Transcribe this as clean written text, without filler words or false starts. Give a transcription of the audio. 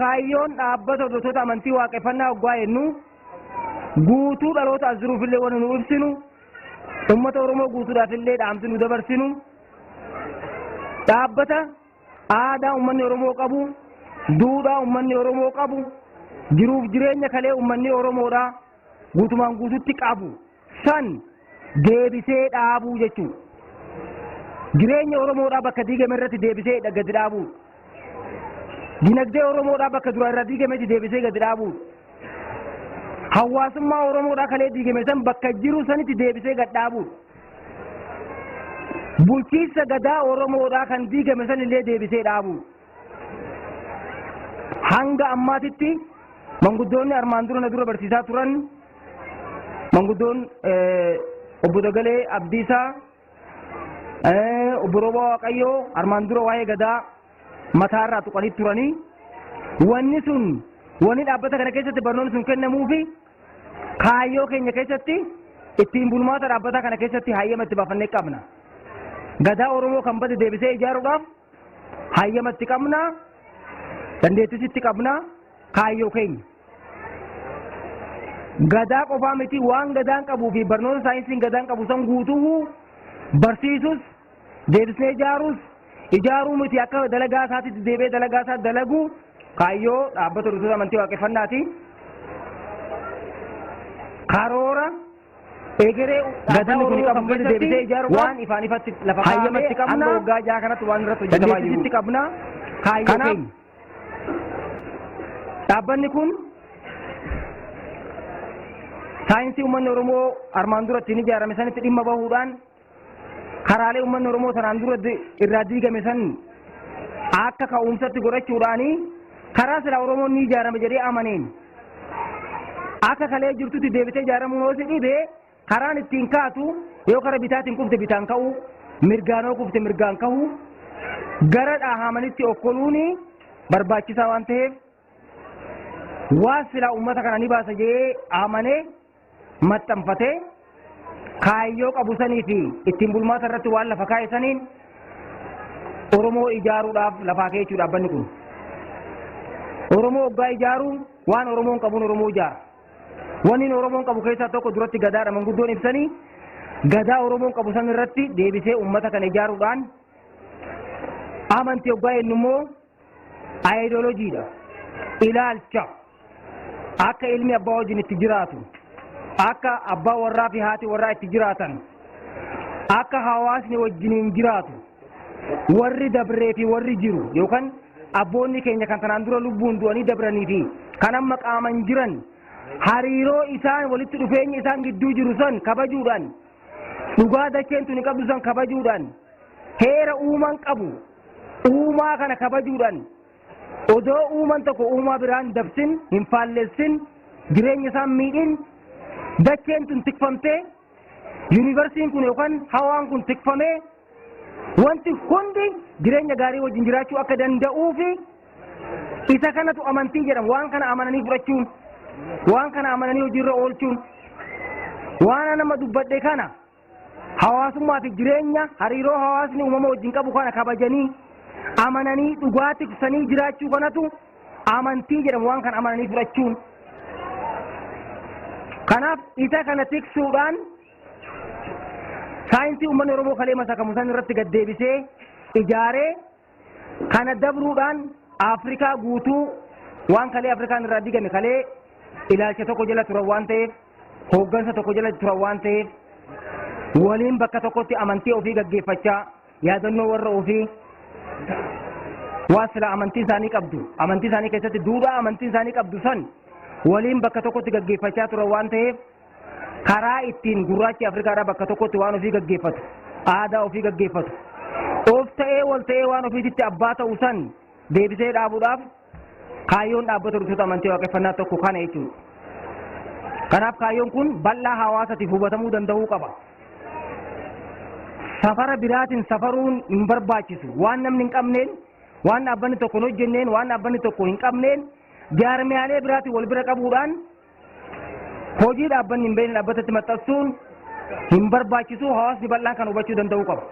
kaayyoon dhaabbata hordoftoota amantii waaqeffannaa waggaa jennu guutuu dhaloota as jiruufillee waan nu ibsinu ummata Oromoo guutuudhaafillee dhaamsi nu dabarsinu dhaabbata aadaa ummanni Oromoo qabu duudhaa ummanni Oromoo qabu jiruuf jireenya kalee ummanni Oromoodha guutumaan guututti qabu san deebisee dhaabuu jechuudha. Jireenya Oromoodhaa bakka diigame irratti deebisee gadi dhaabuu. Dinagdee Oromoodhaa bakka dura irra diigametti deebisee gadi dhaabuu. Hawaasummaa Oromoodhaa kalee diigame san bakka jiru sanitti deebisee gadi dhaabuu. Bulchiinsa gadaa Oromoodhaa kan diigame san illee deebisee dhaabuu. Hanga ammaatitti manguddoonni armaan dura na dura barsiisaa turan manguddoon obbo Dagalee Abdiisaa obbo Roobaa Waaqayyoo armaan dura waa'ee gadaa mataarraa tuqanii turanii wanni sun wanni dhaabbata kana keessatti barnoonni sun kennamuufi kaayyoo keenya keessatti ittiin bulmaata dhaabbataa kana keessatti hayyama itti baafannee qabna. Gadaa Oromoo kan bade deebisee ijaaruudhaaf hayyama itti qabna, dandeettis itti qabna kaayyoo keenya. Gadaa qofaa miti waan gadaan qabuu fi barnoota saayinsiin gadaan qabu san guutuu barsiisus deebisee ijaaruu miti akka dalagaa isaatitti deebee dalagaa isaa dalagu kaayyoo dhaabbata hordoftoota amantii waaqeffannaati. Karoora egeree gadaa kun qabu deebisee ijaaruudhaaf waan ifaan ifatti lafa hayyamatti qabna waggaa jaha kanatti waan irratti hojjetamaa jiru. Dandeettii qabna kaayyoo keenya. Dhaabbanni kun saayinsii uummanni Oromoo armaan dura ittiin ijaarame sanitti dhimma bahuudhaan karaalee uummanni Oromoo sanaan dura irraa diigame san akka ka'umsatti godhachuudhaani karaa silaa Oromoon ni ijaarame jedhee amaneen akka kalee jirtutti deebisee ijaaramuu yoo si dhibe karaan ittiin kaatu yoo karaa bitaatiin kufte bitaan ka'u mirgaanoo kufte mirgaan ka'u gara dhaahamanitti okkoluuni barbaachisaa waan ta'eef waan silaa uummata kana ni baasa jedhee amanee maxxanfatee kaayyoo qabu sanii fi ittiin bulmaata irratti waan lafa kaa'e saniin Oromoo ijaaruudhaaf lafaa ka'e jechuudha dhaabbanni kun. Oromoo waggaa ijaaruu waan Oromoon qabuun Oromoo ijaara. Wanni Oromoon qabu keessaa tokko duratti gadaadha manguddoon ibsanii gadaa Oromoon qabu san irratti deebisee uummata kana ijaaruudhaan amantii waggaa jennu immoo ayidooloojiidha. Ilaalcha akka ilmi abbaa wajjin itti jiraatu. Akka abbaa warraa fi haati warraa itti jiraatan akka hawaasni wajjiniin jiraatu warri dabree fi warri jiru yookaan abboonni keenya kan tanaan dura lubbuun du'anii dabranii fi kan amma qaaman jiran hariiroo isaan walitti dhufeenya isaan gidduu jiru san kabajuudhaan dhugaa dacheen tuni qabdu san kabajuudhaan heera uumaan qabu uumaa kana kabajuudhaan odoo uumaan tokko uumaa biraan dabsin hin faallessin jireenya isaan miidhin dacheen tun tikfamtee yuunivarsiitiin kun yookaan hawaan kun tikfamee wanti hundi jireenya gaarii wajjin jiraachuu akka danda'uu fi isa kanatu amantii jedhama. Waan kana amananii fudhachuun waan kana amananii hojiirra oolchuun waan nama dubbadhe kana hawaasummaa fi jireenya hariiroo hawaasni uumama wajjin qabu kana kabajanii amananii dhugaa tiksanii jiraachuu kanatu amantii jedhama. Waan kana amananii fudhachuun kanaaf isa kana tiksuudhaan saayinsii uummanni Oromoo kalee masakamu san irratti gad deebisee ijaaree kana dabruudhaan Afrikaa guutuu waan kalee Afrikaan irraa diigame kalee ilaalcha tokko jala turan waan ta'eef hooggansa tokko jala turan waan ta'eef waliin bakka tokkotti amantii ofii gaggeeffachaa yaadannoo warra ofii waan sila amantii isaanii qabdu amantii isaanii keessatti duudhaa amantii isaanii qabdu san waliin bakka tokkotti gaggeeffachaa turan waan ta'eef karaa ittiin gurraachi Afrikaadhaa bakka tokkotti waan ofii gaggeeffatu aadaa ofii gaggeeffatu of ta'ee wal ta'ee waan ofiitti abbaa ta'u san deebisee dhaabuudhaaf kaayyoon dhaabbata hordoftoota amantii waaqeffannaa tokko kana jechuudha. Kanaaf kaayyoon kun bal'aa hawaasatiif hubatamuu danda'uu qaba. Safara biraatiin safaruun hin barbaachisu waan namni hin qabneen waan dhaabbanni tokko hin hojjenneen waan dhaabbanni tokko hin qabneen jaarmiyaalee biraatiin wal bira qabuudhaan hojii dhaabbanni hin beekne dhaabbatatti maxxansuun hin barbaachisu hawaasni bal'aan kan hubachuu danda'uu qaba.